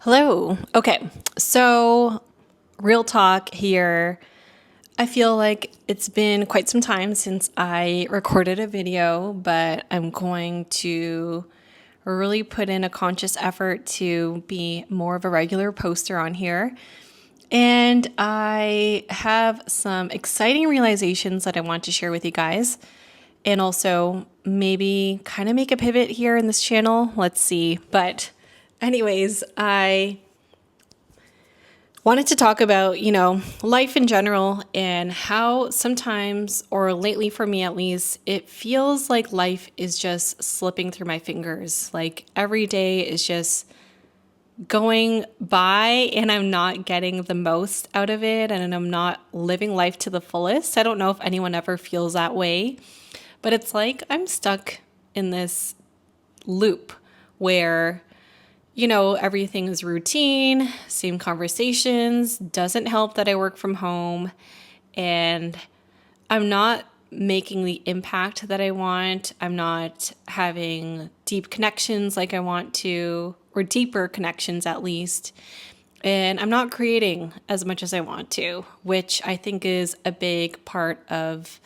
Hello. Okay, so real talk here. I feel like it's been quite some time since I recorded a video, but I'm going to really put in a conscious effort to be more of a regular poster on here. And I have some exciting realizations that I want to share with you guys. And also maybe kind of make a pivot here in this channel. Let's see. But anyways, I wanted to talk about, life in general and how sometimes, or lately for me at least, it feels like life is just slipping through my fingers. Like every day is just going by and I'm not getting the most out of it and I'm not living life to the fullest. I don't know if anyone ever feels that way, but it's like I'm stuck in this loop where everything is routine, same conversations. Doesn't help that I work from home and I'm not making the impact that I want. I'm not having deep connections like I want to, or deeper connections at least. And I'm not creating as much as I want to, which I think is a big part of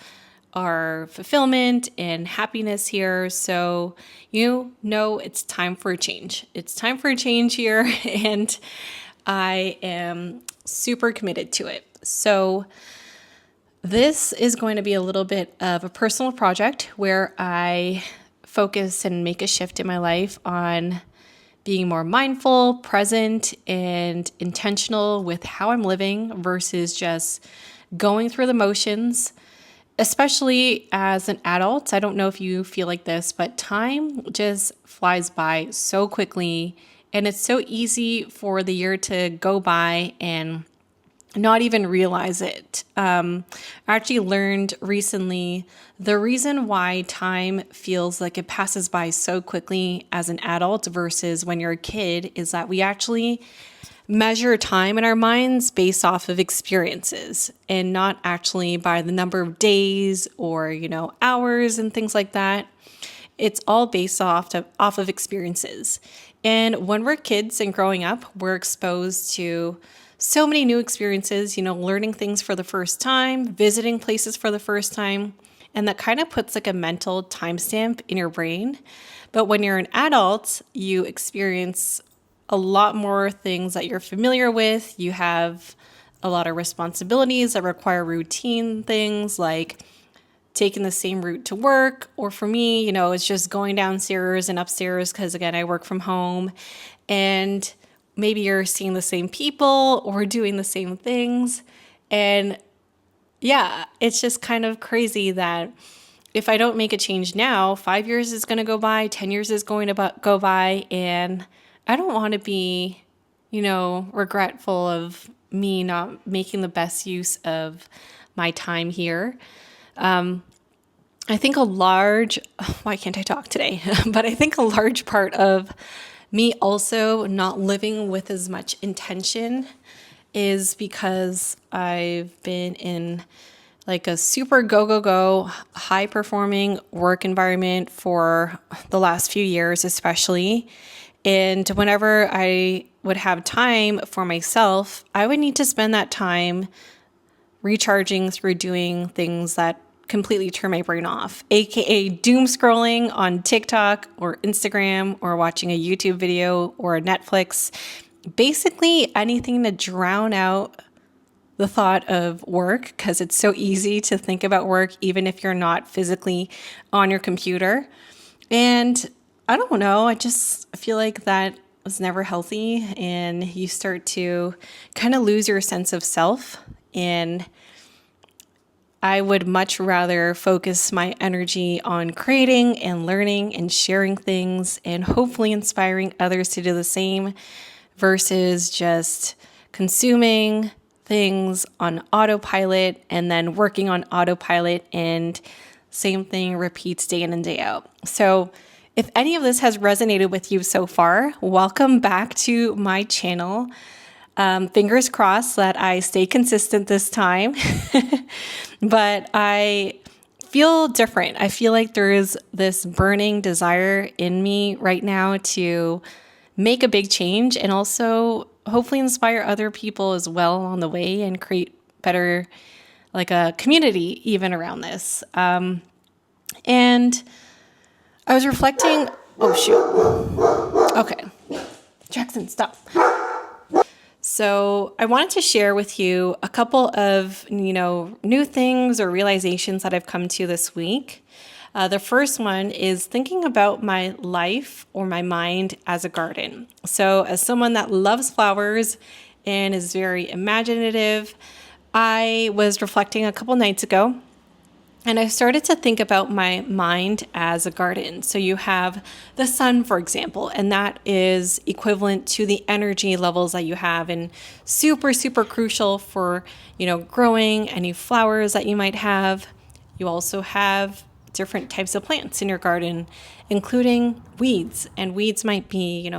our fulfillment and happiness here. So, it's time for a change. It's time for a change here, and I am super committed to it. So, this is going to be a little bit of a personal project where I focus and make a shift in my life on being more mindful, present, and intentional with how I'm living versus just going through the motions. Especially as an adult, I don't know if you feel like this, but time just flies by so quickly and it's so easy for the year to go by and not even realize it. I actually learned recently the reason why time feels like it passes by so quickly as an adult versus when you're a kid is that we actually measure time in our minds based off of experiences and not actually by the number of days or, hours and things like that. It's all based off of experiences. And when we're kids and growing up, we're exposed to so many new experiences, learning things for the first time, visiting places for the first time. And that kind of puts like a mental timestamp in your brain. But when you're an adult, you experience a lot more things that you're familiar with. You have a lot of responsibilities that require routine things like taking the same route to work. Or for me, it's just going downstairs and upstairs because, again, I work from home. And maybe you're seeing the same people or doing the same things. And yeah, it's just kind of crazy that if I don't make a change now, 5 years is going to go by, 10 years is going to go by, and I don't want to be, regretful of me not making the best use of my time here. I think why can't I talk today? But I think a large part of me also not living with as much intention is because I've been in like a super go, high performing work environment for the last few years, especially. And whenever I would have time for myself, I would need to spend that time recharging through doing things that completely turn my brain off, aka doom scrolling on TikTok or Instagram or watching a YouTube video or Netflix. Basically anything to drown out the thought of work because it's so easy to think about work even if you're not physically on your computer. And I don't know, I just feel like that was never healthy and you start to kind of lose your sense of self. And I would much rather focus my energy on creating and learning and sharing things and hopefully inspiring others to do the same versus just consuming things on autopilot and then working on autopilot, and same thing repeats day in and day out. So if any of this has resonated with you so far, welcome back to my channel. Fingers crossed that I stay consistent this time, but I feel different. I feel like there is this burning desire in me right now to make a big change and also hopefully inspire other people as well on the way and create better, like a community even around this. And I was reflecting, oh shoot. Okay. Jackson, stop. So I wanted to share with you a couple of, new things or realizations that I've come to this week. The first one is thinking about my life or my mind as a garden. So as someone that loves flowers and is very imaginative, I was reflecting a couple nights ago and I started to think about my mind as a garden. So you have the sun, for example, and that is equivalent to the energy levels that you have and super, super crucial for, growing any flowers that you might have. You also have different types of plants in your garden, including weeds. And weeds might be,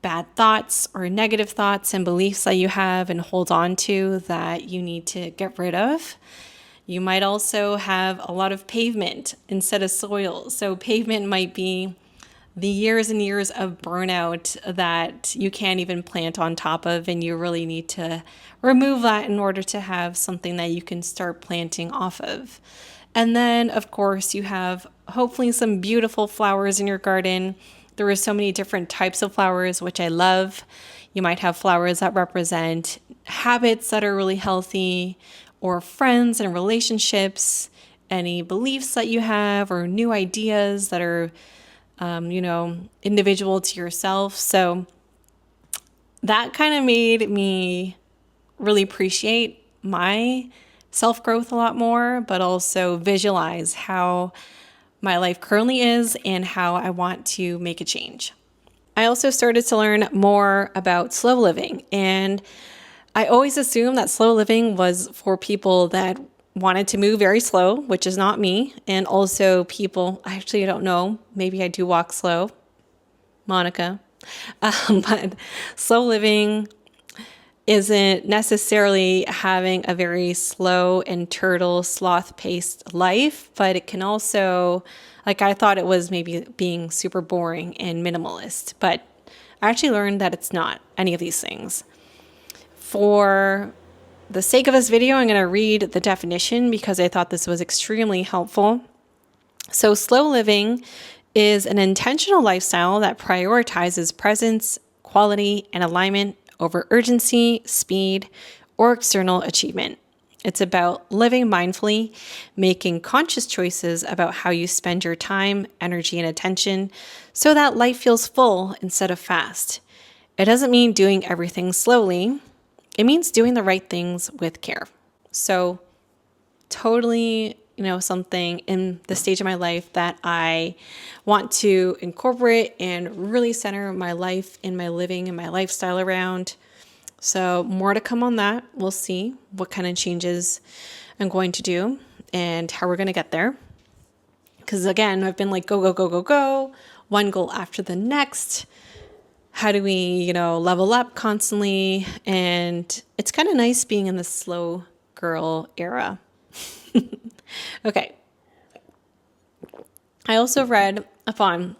bad thoughts or negative thoughts and beliefs that you have and hold on to that you need to get rid of. You might also have a lot of pavement instead of soil. So pavement might be the years and years of burnout that you can't even plant on top of, and you really need to remove that in order to have something that you can start planting off of. And then, of course, you have hopefully some beautiful flowers in your garden. There are so many different types of flowers, which I love. You might have flowers that represent habits that are really healthy, or friends and relationships, any beliefs that you have, or new ideas that are, individual to yourself. So that kind of made me really appreciate my self-growth a lot more, but also visualize how my life currently is and how I want to make a change. I also started to learn more about slow living, and I always assumed that slow living was for people that wanted to move very slow, which is not me. And also people, I actually don't know, maybe I do walk slow, Monica. But slow living isn't necessarily having a very slow and turtle sloth-paced life, but it can also, like I thought it was maybe being super boring and minimalist, but I actually learned that it's not any of these things. For the sake of this video, I'm going to read the definition because I thought this was extremely helpful. So slow living is an intentional lifestyle that prioritizes presence, quality, and alignment over urgency, speed, or external achievement. It's about living mindfully, making conscious choices about how you spend your time, energy, and attention so that life feels full instead of fast. It doesn't mean doing everything slowly. It means doing the right things with care. So totally, something in the stage of my life that I want to incorporate and really center my life and my living and my lifestyle around. So more to come on that. We'll see what kind of changes I'm going to do and how we're going to get there. Because again, I've been like, go, go, go, go, go. One goal after the next. How do we, level up constantly? And it's kind of nice being in the slow girl era. Okay. I also read upon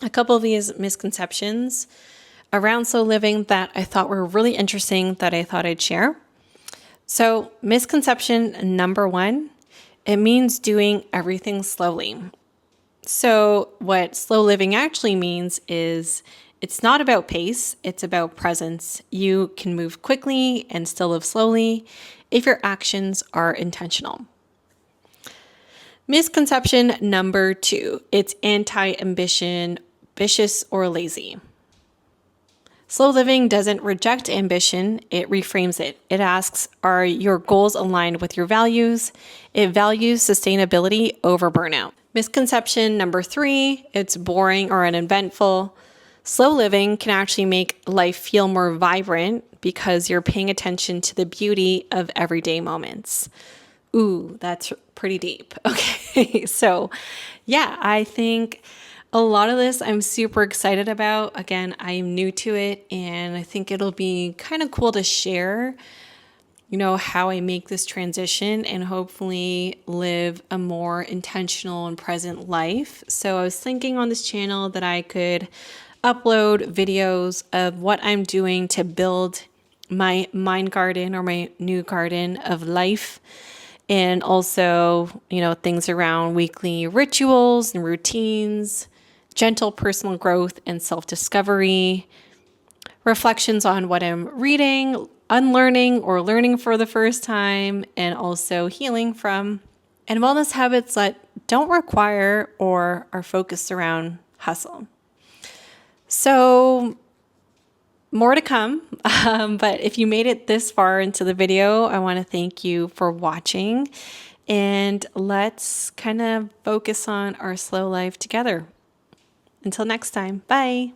a couple of these misconceptions around slow living that I thought were really interesting that I thought I'd share. So misconception number 1, it means doing everything slowly. So what slow living actually means is it's not about pace, it's about presence. You can move quickly and still live slowly if your actions are intentional. Misconception number 2, it's anti-ambition, ambitious, or lazy. Slow living doesn't reject ambition, it reframes it. It asks, are your goals aligned with your values? It values sustainability over burnout. Misconception number 3, it's boring or uneventful. Slow living can actually make life feel more vibrant because you're paying attention to the beauty of everyday moments. Ooh, that's pretty deep. Okay, so yeah, I think a lot of this I'm super excited about. Again, I am new to it and I think it'll be kind of cool to share, how I make this transition and hopefully live a more intentional and present life. So I was thinking on this channel that I could upload videos of what I'm doing to build my mind garden or my new garden of life. And also, things around weekly rituals and routines, gentle personal growth and self discovery, reflections on what I'm reading, unlearning or learning for the first time, and also healing from, and wellness habits that don't require or are focused around hustle. So, more to come. But if you made it this far into the video, I want to thank you for watching. And let's kind of focus on our slow life together. Until next time, bye.